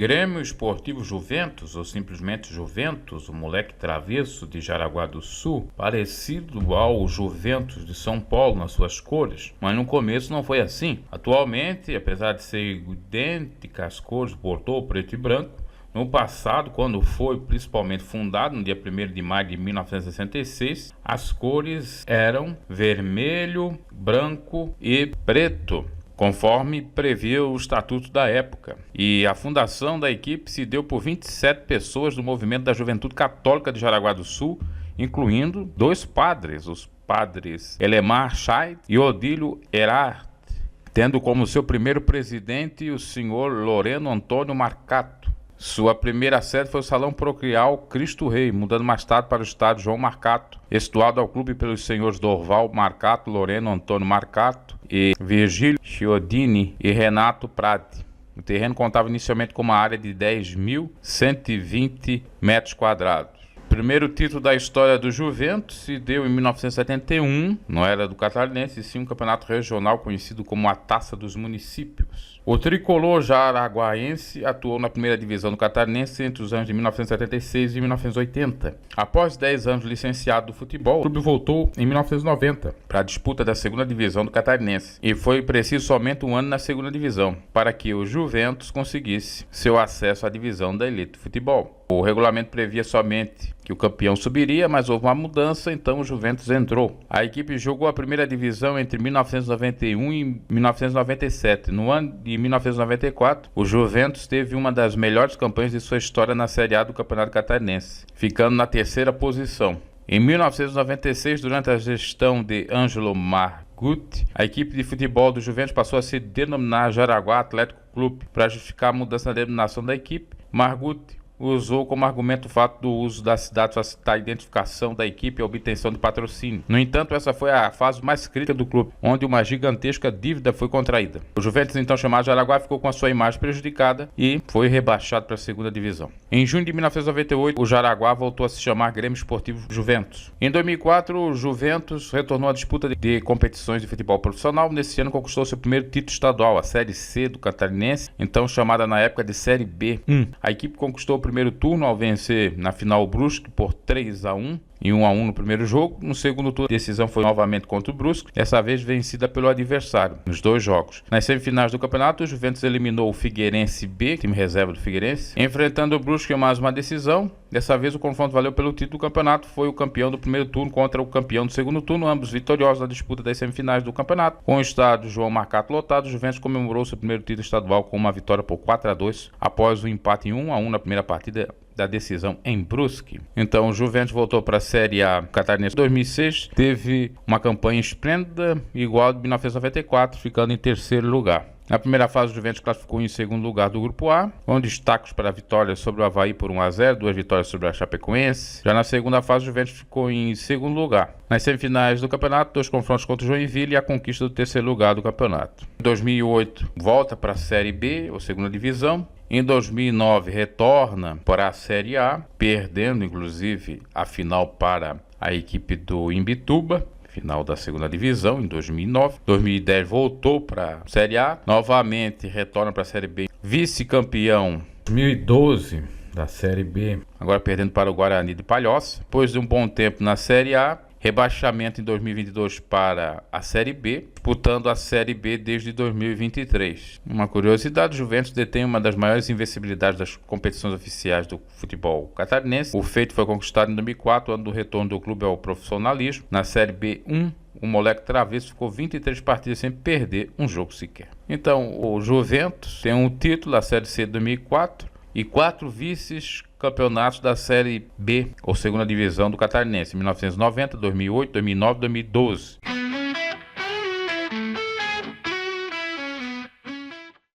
Grêmio Esportivo Juventus, ou simplesmente Juventus, o moleque travesso de Jaraguá do Sul, parecido ao Juventus de São Paulo nas suas cores, mas no começo não foi assim. Atualmente, apesar de ser idêntica às cores Bordeaux, preto e branco, no passado, quando foi principalmente fundado, no dia 1º de maio de 1966, as cores eram vermelho, branco e preto, conforme previa o estatuto da época. E a fundação da equipe se deu por 27 pessoas do movimento da Juventude Católica de Jaraguá do Sul, incluindo 2 padres, os padres Elemar Scheid e Odílio Erhardt, tendo como seu primeiro presidente o senhor Loreno Antônio Marcato. Sua primeira sede foi o Salão Paroquial Cristo Rei, mudando mais tarde para o estádio João Marcato, situado ao clube pelos senhores Dorval Marcato, Loreno Antônio Marcato e Virgílio Chiodini e Renato Prati. O terreno contava inicialmente com uma área de 10.120 metros quadrados. O primeiro título da história do Juventus se deu em 1971, não era do Catarinense, e sim um campeonato regional conhecido como a Taça dos Municípios. O tricolor jaraguaense atuou na primeira divisão do Catarinense entre os anos de 1976 e 1980. Após 10 anos licenciado do futebol, o clube voltou em 1990 para a disputa da segunda divisão do Catarinense, e foi preciso somente um ano na segunda divisão para que o Juventus conseguisse seu acesso à divisão da elite do futebol. O regulamento previa somente que o campeão subiria, mas houve uma mudança, então o Juventus entrou. A equipe jogou a primeira divisão entre 1991 e 1997. No ano de 1994, o Juventus teve uma das melhores campanhas de sua história na Série A do Campeonato Catarinense, ficando na 3ª posição. Em 1996, durante a gestão de Ângelo Margutti, a equipe de futebol do Juventus passou a se denominar Jaraguá Atlético Clube. Para justificar a mudança na denominação da equipe, Margutti usou como argumento o fato do uso da cidade para facilitar a identificação da equipe e a obtenção de patrocínio. No entanto, essa foi a fase mais crítica do clube, onde uma gigantesca dívida foi contraída. O Juventus, então chamado Jaraguá, ficou com a sua imagem prejudicada e foi rebaixado para a segunda divisão. Em junho de 1998, o Jaraguá voltou a se chamar Grêmio Esportivo Juventus. Em 2004, o Juventus retornou à disputa de competições de futebol profissional. Nesse ano, conquistou seu primeiro título estadual, a Série C do Catarinense, então chamada na época de Série B1. A equipe conquistou o primeiro turno ao vencer na final o Brusque por 3-1 e 1-1 no primeiro jogo. No segundo turno, a decisão foi novamente contra o Brusque, dessa vez vencida pelo adversário nos 2 jogos. Nas semifinais do campeonato, o Juventus eliminou o Figueirense B, time reserva do Figueirense, enfrentando o Brusque em mais uma decisão. Dessa vez o confronto valeu pelo título do campeonato, foi o campeão do primeiro turno contra o campeão do segundo turno, ambos vitoriosos na disputa das semifinais do campeonato. Com o estádio João Marcato lotado, o Juventus comemorou seu primeiro título estadual com uma vitória por 4-2, após o empate em 1-1 na primeira partida da decisão em Brusque. Então o Juventus voltou para a Série A Catarinense 2006, teve uma campanha esplêndida, igual a de 1994, ficando em 3º lugar. Na primeira fase, o Juventus classificou em 2º lugar do Grupo A, com destaques para a vitória sobre o Avaí por 1-0, 2 vitórias sobre a Chapecoense. Já na segunda fase, o Juventus ficou em 2º lugar. Nas semifinais do campeonato, 2 confrontos contra o Joinville e a conquista do 3º lugar do campeonato. Em 2008, volta para a Série B, ou segunda divisão. Em 2009, retorna para a Série A, perdendo inclusive a final para a equipe do Imbituba, final da segunda divisão em 2009. 2010 voltou para a Série A, novamente retorna para a Série B, vice-campeão 2012 da Série B, agora perdendo para o Guarani de Palhoça. Depois de um bom tempo na Série A, rebaixamento em 2022 para a Série B, disputando a Série B desde 2023. Uma curiosidade, o Juventus detém uma das maiores invencibilidades das competições oficiais do futebol catarinense. O feito foi conquistado em 2004, ano do retorno do clube ao profissionalismo. Na Série B1, o moleque travesso ficou 23 partidas sem perder um jogo sequer. Então, o Juventus tem um título, a Série C de 2004, e 4 vices-campeonatos da Série B, ou segunda divisão do Catarinense, 1990, 2008, 2009 e 2012.